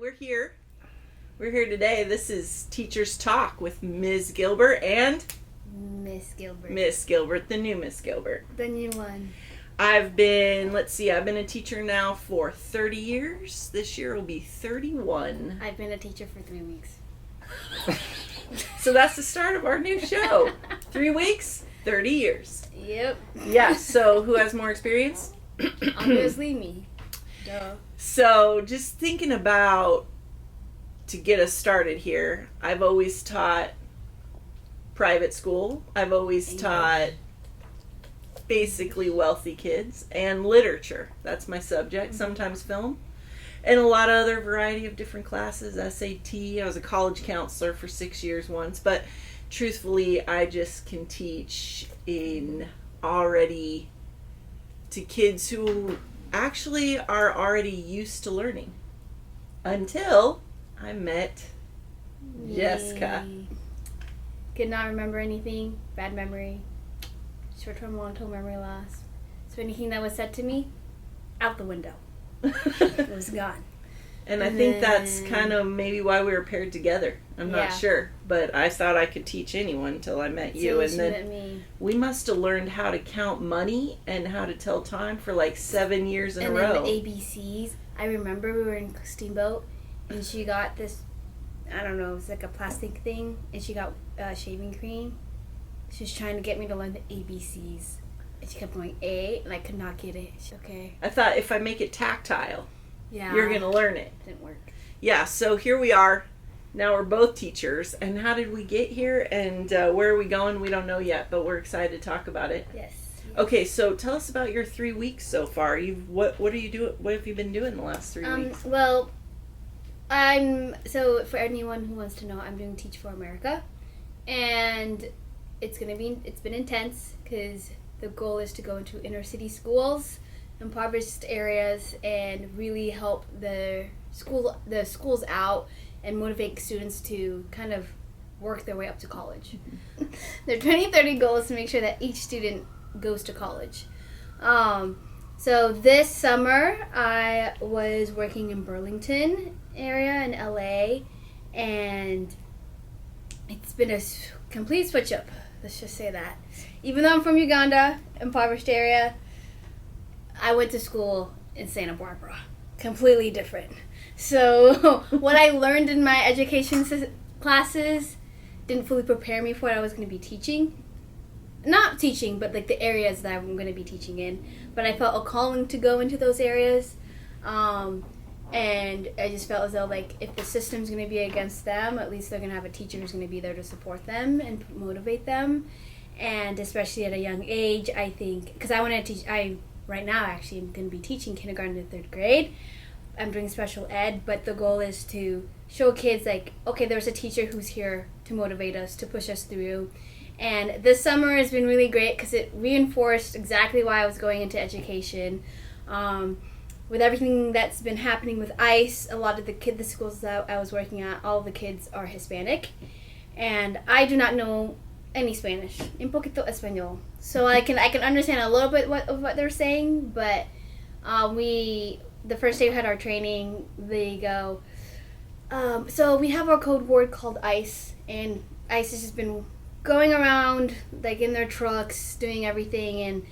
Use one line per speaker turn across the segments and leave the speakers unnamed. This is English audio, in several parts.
we're here. We're here today. This is Teachers Talk with Ms. Gilbert and
Miss Gilbert.
Miss Gilbert, the new Miss Gilbert.
The new one.
I've been a teacher now for 30 years. This year will be 31.
I've been a teacher for 3 weeks.
So that's the start of our new show. 3 weeks, 30 years.
Yep.
Yeah, so who has more experience?
Obviously me. Duh.
So just thinking about, to get us started here, I've always taught private school. I've always taught basically wealthy kids and literature. That's my subject. Sometimes film. And a lot of other variety of different classes. SAT. I was a college counselor for 6 years once. But truthfully, I just can teach to kids who actually are already used to learning. Until I met Jesca.
Could not remember anything. Bad memory. Short-term, long-term memory loss. So anything that was said to me, out the window. It was gone.
And I think that's kind of maybe why we were paired together. I'm not sure. But I thought I could teach anyone until I met you. And then we must have learned how to count money and how to tell time for like 7 years in a row.
And then the ABCs. I remember we were in Steamboat and she got this, I don't know, it was like a plastic thing. And she got shaving cream. She was trying to get me to learn the ABCs. And she kept going A, and I could not get it. Okay.
I thought if I make it tactile, you're going to learn it.
Didn't work.
Yeah, so here we are. Now we're both teachers. And how did we get here? And where are we going? We don't know yet, but we're excited to talk about it.
Yes.
Okay, so tell us about your 3 weeks so far. What are you doing? What have you been doing the last 3 weeks?
Well, so for anyone who wants to know, I'm doing Teach for America. And it's been intense because the goal is to go into inner city schools, impoverished areas, and really help the schools out and motivate students to kind of work their way up to college. Their 2030 goal is to make sure that each student goes to college. So this summer I was working in Burlington area in LA, and it's been a complete switch up. Let's just say that. Even though I'm from Uganda, impoverished area, I went to school in Santa Barbara. Completely different. So what I learned in my education classes didn't fully prepare me for what I was going to be teaching. Not teaching, but like the areas that I'm going to be teaching in. But I felt a calling to go into those areas. And I just felt as though, like, if the system's going to be against them, at least they're going to have a teacher who's going to be there to support them and motivate them. And especially at a young age, I think, because I want to teach, right now actually am going to be teaching kindergarten to 3rd grade. I'm doing special ed, but the goal is to show kids, like, okay, there's a teacher who's here to motivate us, to push us through. And this summer has been really great because it reinforced exactly why I was going into education. With everything that's been happening with ICE, a lot of the schools that I was working at, all of the kids are Hispanic. And I do not know any Spanish. Un poquito español. So I can understand a little bit of what they're saying, but the first day we had our training, they go, so we have our code word called ICE, and ICE has just been going around like in their trucks, doing everything, and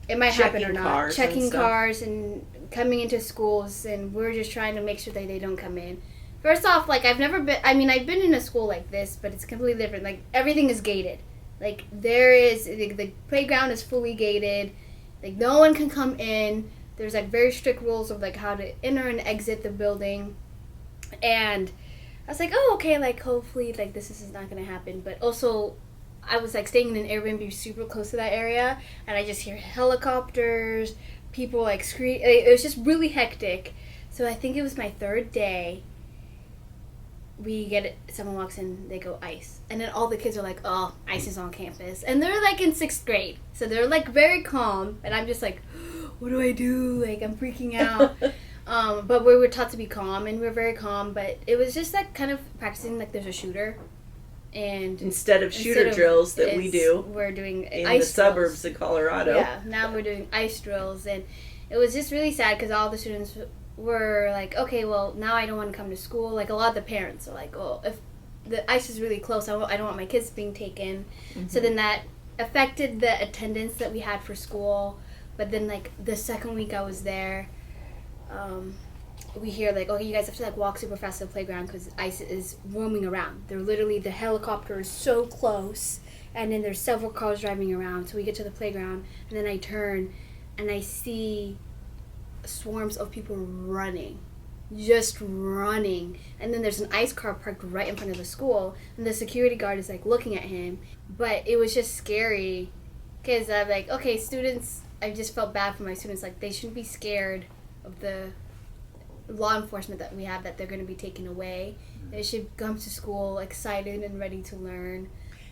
it might happen or not. Checking cars and coming into schools, and we're just trying to make sure that they don't come in. First off, like, I've been in a school like this, but it's completely different. Like, everything is gated. Like, the playground is fully gated. Like, no one can come in. There's, like, very strict rules of, like, how to enter and exit the building. And I was like, oh, okay, like, hopefully, like, this is not going to happen. But also, I was, like, staying in an Airbnb super close to that area, and I just hear helicopters, people, like, scream. It was just really hectic. So I think it was my 3rd day. Someone walks in, they go, ICE. And then all the kids are like, oh, ICE is on campus. And they're, like, in 6th grade. So they're, like, very calm. And I'm just like, what do I do? Like, I'm freaking out. But we were taught to be calm, and we were very calm. But it was just, like, kind of practicing, like, there's a shooter. And instead of
drills that we do,
we're doing
in
ice
the suburbs of Colorado.
Yeah, now we're doing ice drills. And it was just really sad because all the students were like, okay, well, now I don't want to come to school. Like, a lot of the parents are like, oh, if the ice is really close, I don't want my kids being taken. Mm-hmm. So then that affected the attendance that we had for school. But then, like, the second week I was there, we hear, like, okay, you guys have to, like, walk super fast to the playground because ice is roaming around. They're literally, the helicopter is so close, and then there's several cars driving around. So we get to the playground, and then I turn, and I see swarms of people running, just running. And then there's an ice car parked right in front of the school, and the security guard is, like, looking at him. But it was just scary because I'm like, okay, students, I just felt bad for my students. Like, they shouldn't be scared of the law enforcement that we have, that they're going to be taken away. They should come to school excited and ready to learn.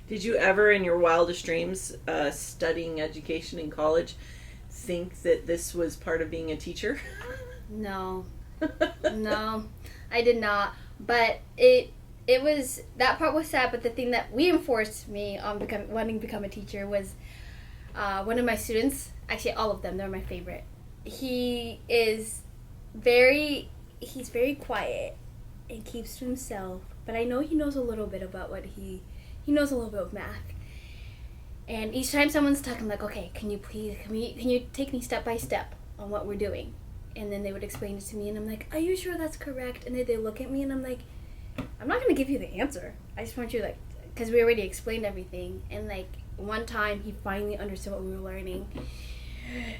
Did you ever, in your wildest dreams, studying education in college, think that this was part of being a teacher?
No. No, I did not. But it was, that part was sad, but the thing that reinforced me on wanting to become a teacher was one of my students, actually all of them, they're my favorite. He's very quiet and keeps to himself, but I know he knows a little bit about what he knows a little bit of math. And each time someone's talking, like, okay, can you take me step by step on what we're doing? And then they would explain it to me, and I'm like, are you sure that's correct? And then they look at me, and I'm like, I'm not going to give you the answer. I just want you, like, because we already explained everything. And, like, one time he finally understood what we were learning,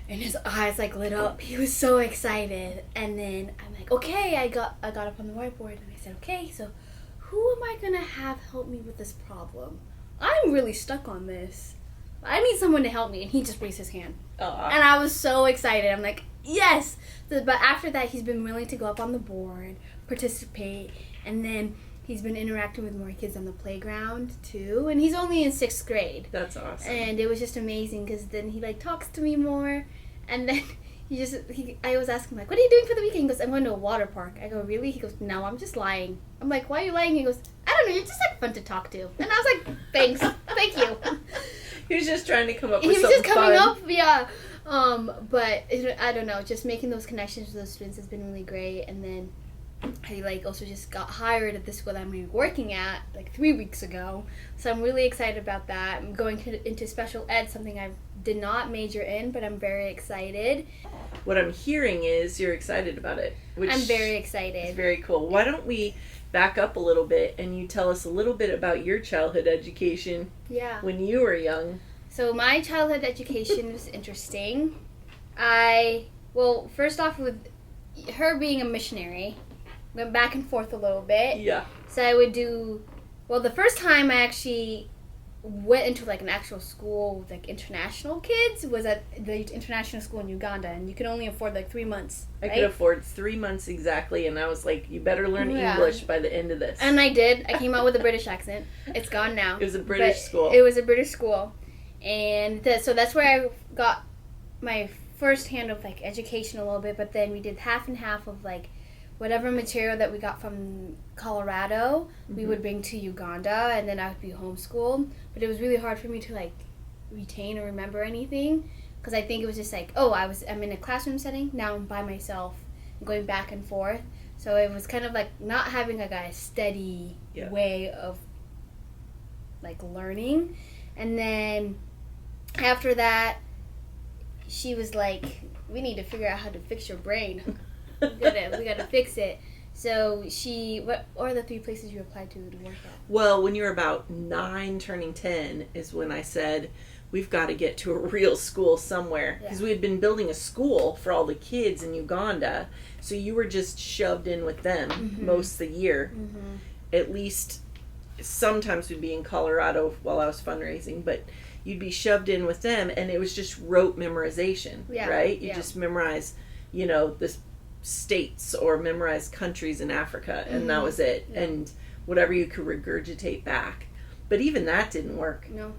and his eyes, like, lit up. He was so excited. And then I'm like, okay, I got up on the whiteboard, and I said, okay, so who am I going to have help me with this problem? I'm really stuck on this. I need someone to help me. And he just raised his hand.
Aww.
And I was so excited. I'm like, yes! But after that, he's been willing to go up on the board, participate, and then he's been interacting with more kids on the playground, too. And he's only in 6th grade.
That's awesome.
And it was just amazing because then he, like, talks to me more. And then I was asking, like, what are you doing for the weekend? He goes, I'm going to a water park. I go, really? He goes, no, I'm just lying. I'm like, why are you lying? He goes, I don't know, you're just, like, fun to talk to. And I was like, thanks. Thank you.
He was just trying to come up with something
He was just coming
fun.
up, yeah. But I don't know, just making those connections with those students has been really great. And then I, like, also just got hired at the school that I'm working at, like, 3 weeks ago. So I'm really excited about that. I'm going into special ed, something I did not major in, but I'm very excited.
What I'm hearing is you're excited about it. Which
I'm very excited.
It's very cool. Why don't we back up a little bit and you tell us a little bit about your childhood education when you were young?
So my childhood education was interesting. Well, first off, with her being a missionary, went back and forth a little bit.
Yeah.
So I would do, well, the first time I actually went into, like, an actual school with, like, international kids was at the international school in Uganda, and you could only afford, like, 3 months.
I
right?
could afford 3 months exactly, and I was like, you better learn English by the end of this.
And I did. I came out with a British accent. It's gone now.
It was a British school.
It was a British school. And so that's where I got my first hand of, like, education a little bit, but then we did half and half of, like, whatever material that we got from Colorado, we would bring to Uganda, and then I would be homeschooled. But it was really hard for me to, like, retain or remember anything, because I think it was just like, I'm in a classroom setting, now I'm by myself, going back and forth. So it was kind of like not having, like, a steady way of, like, learning. And then after that, she was like, we need to figure out how to fix your brain. we gotta fix it. So what are the 3 places you applied to work at?
Well, when you were about 9 turning 10 is when I said, we've got to get to a real school somewhere. Because we had been building a school for all the kids in Uganda. So you were just shoved in with them most of the year. Mm-hmm. At least sometimes we'd be in Colorado while I was fundraising, but you'd be shoved in with them, and it was just rote memorization, right? You just memorize, the states or memorize countries in Africa, and that was it. And whatever you could regurgitate back. But even that didn't work.
No.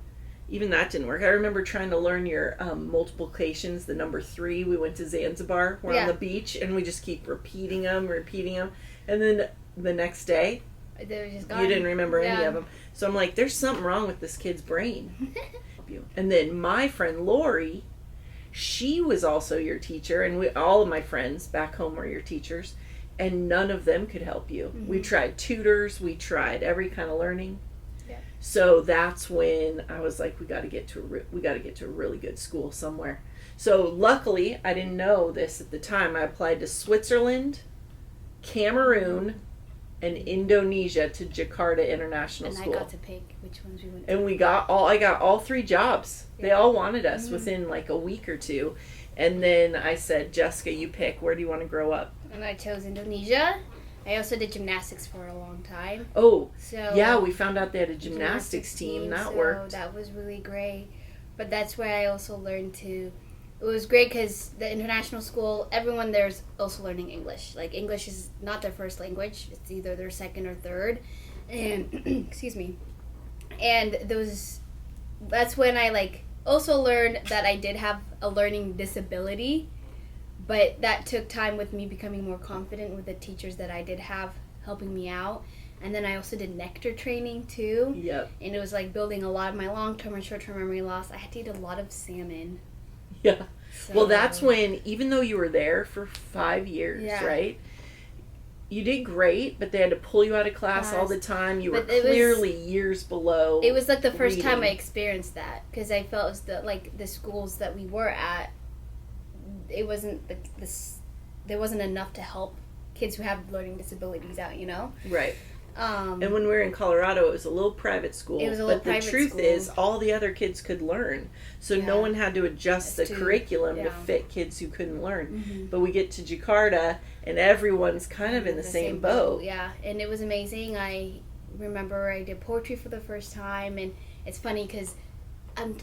Even that didn't work. I remember trying to learn your multiplications, the number 3. We went to Zanzibar. We're on the beach, and we just keep repeating them. And then the next day,
they were just gone.
You didn't remember any of them. So I'm like, there's something wrong with this kid's brain. And then my friend Lori, she was also your teacher, and all of my friends back home were your teachers, and none of them could help you. Mm-hmm. We tried tutors, we tried every kind of learning.
Yeah.
So that's when I was like, we got to get to a really good school somewhere. So luckily, I didn't know this at the time. I applied to Switzerland, Cameroon, and Indonesia to Jakarta International School.
And I got to pick which ones we went to.
And I got all 3 jobs. Yeah. They all wanted us within like a week or 2. And then I said, Jesca, you pick. Where do you want to grow up?
And I chose Indonesia. I also did gymnastics for a long time.
Oh, so yeah, we found out they had a gymnastics team. That worked.
That was really great. But that's where I also learned to... It was great because the international school, everyone there's also learning English. Like, English is not their first language. It's either their second or third. And, excuse me. And that's when I, like, also learned that I did have a learning disability. But that took time with me becoming more confident with the teachers that I did have helping me out. And then I also did nectar training, too.
Yep.
And it was, like, building a lot of my long-term and short-term memory loss. I had to eat a lot of salmon.
Yeah. So, well, that's when, even though you were there for 5 years, right? You did great, but they had to pull you out of class all the time. You were clearly years below.
It was like the first time I experienced that, because I felt as the schools that we were at, it wasn't there wasn't enough to help kids who have learning disabilities out, you know?
Right. And when we were in Colorado, it was a little private school.
It was a little private school.
But the truth is, all the other kids could learn. So no one had to adjust the curriculum to fit kids who couldn't learn. Mm-hmm. But we get to Jakarta, and everyone's kind of in the same boat.
Yeah, and it was amazing. I remember I did poetry for the first time, and it's funny because I'm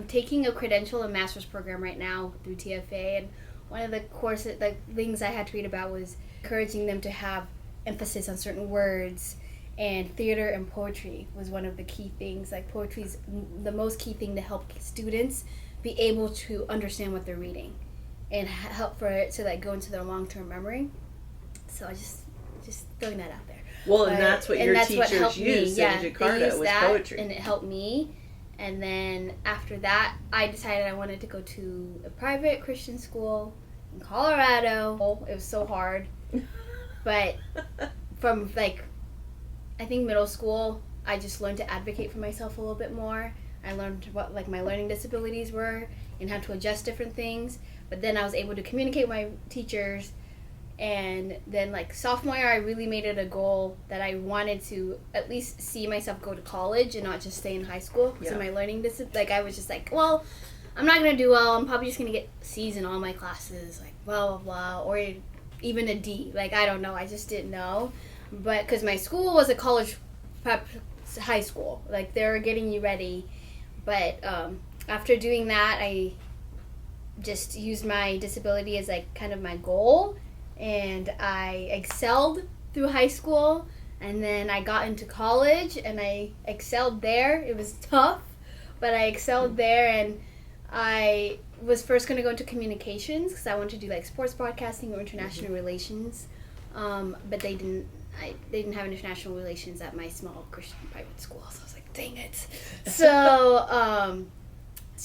taking a credential and master's program right now through TFA, and one of the courses, the things I had to read about was encouraging them to have emphasis on certain words, and theater and poetry was one of the key things. Like, poetry is the most key thing to help students be able to understand what they're reading and help for it to like go into their long-term memory. So I just throwing that out there.
Well, and that's what your teachers used in Jakarta was poetry.
And it helped me. And then after that, I decided I wanted to go to a private Christian school in Colorado. It was so hard. But from, like, I think middle school, I just learned to advocate for myself a little bit more. I learned what, like, my learning disabilities were and how to adjust different things. But then I was able to communicate with my teachers. And then, like, sophomore year, I really made it a goal that I wanted to at least see myself go to college and not just stay in high school. Because of my learning disability, like, I was just like, well, I'm not going to do well. I'm probably just going to get C's in all my classes, like, blah, blah, blah. Or even a D. Like, I don't know. I just didn't know. But because my school was a college prep high school. Like, they were getting you ready. But after doing that, I just used my disability as, like, kind of my goal. And I excelled through high school. And then I got into college, and I excelled there. It was tough, but I excelled there. And I was first going to go into communications because I wanted to do like sports broadcasting or international relations, but they didn't have international relations at my small Christian private school, so I was like, dang it. So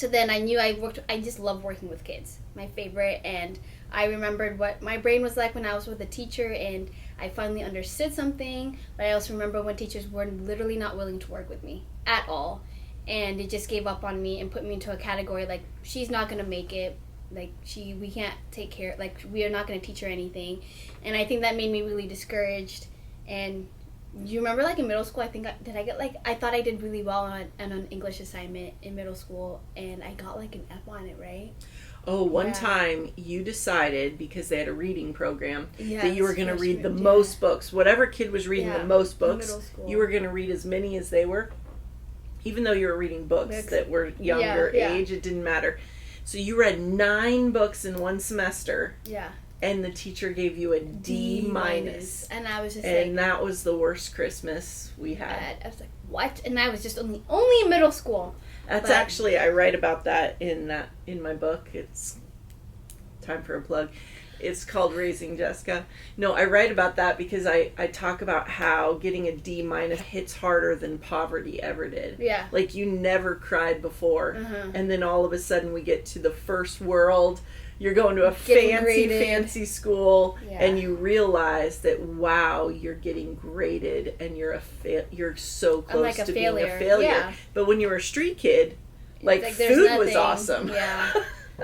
then I knew I just love working with kids, my favorite, and I remembered what my brain was like when I was with a teacher, and I finally understood something. But I also remember when teachers were literally not willing to work with me at all. And it just gave up on me and put me into a category like, she's not going to make it. Like, we can't take care, like, we are not going to teach her anything. And I think that made me really discouraged. And you remember, like, in middle school, I thought I did really well on an English assignment in middle school, and I got, like, an F on it, right?
Oh, one time you decided, because they had a reading program, that you were going to read the most books. Whatever kid was reading the most books, you were going to read as many as they were. Even though you were reading books that were younger age, it didn't matter. So you read 9 books in one semester. Yeah. And the teacher gave you a D minus.
And I was just
and that was the worst Christmas we had.
I was like, what? And I was just only in middle school.
That's actually, I write about that in my book. It's time for a plug. It's called Raising Jesca. No, I write about that because I talk about how getting a D minus hits harder than poverty ever did.
Yeah.
Like, you never cried before,
Uh-huh.
and then all of a sudden we get to the first world. You're going to a
Getting
fancy,
graded.
fancy school,
Yeah.
and you realize that, wow, you're getting graded, and you're you're so close
like a
to
failure.
being a failure.
Yeah.
But when you were a street kid, like,
Like, there's
food was
nothing.
awesome.
Yeah.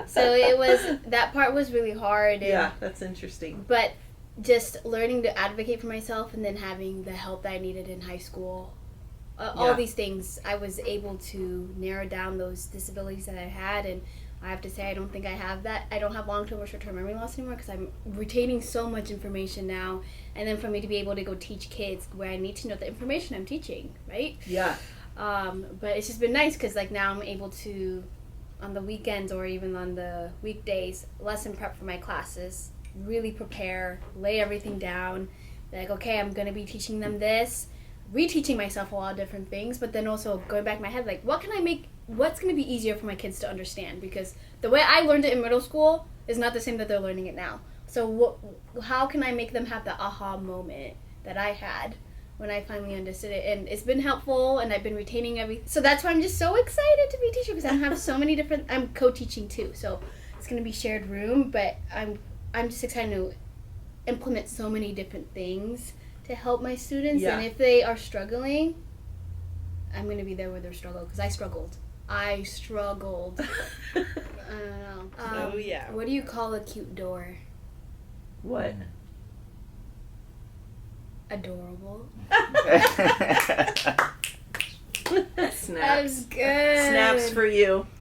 So it was, that part was really hard. And,
Yeah, that's interesting.
But just learning to advocate for myself and then having the help that I needed in high school, all
Yeah.
these things, I was able to narrow down those disabilities that I had. And I have to say, I don't think I have that. I don't have long-term or short-term memory loss anymore because I'm retaining so much information now. And then for me to be able to go teach kids where I need to know the information I'm teaching, right?
Yeah.
But it's just been nice because, like, now I'm able to, on the weekends or even on the weekdays, lesson prep for my classes, really prepare, lay everything down. Like, okay, I'm going to be teaching them this, reteaching myself a lot of different things, but then also going back in my head, like, what's going to be easier for my kids to understand? Because the way I learned it in middle school is not the same that they're learning it now. So how can I make them have the aha moment that I had when I finally understood it? And it's been helpful, and I've been retaining everything. So that's why I'm just so excited to be a teacher, because I have so many different, I'm co-teaching too, so it's going to be shared room, but I'm just excited to implement so many different things to help my students.
Yeah.
And if they are struggling, I'm going to be there with their struggle, because I struggled. I don't know.
Oh, yeah.
What do you call a cute door?
What?
Adorable.
Snaps.
That was good.
Snaps for you.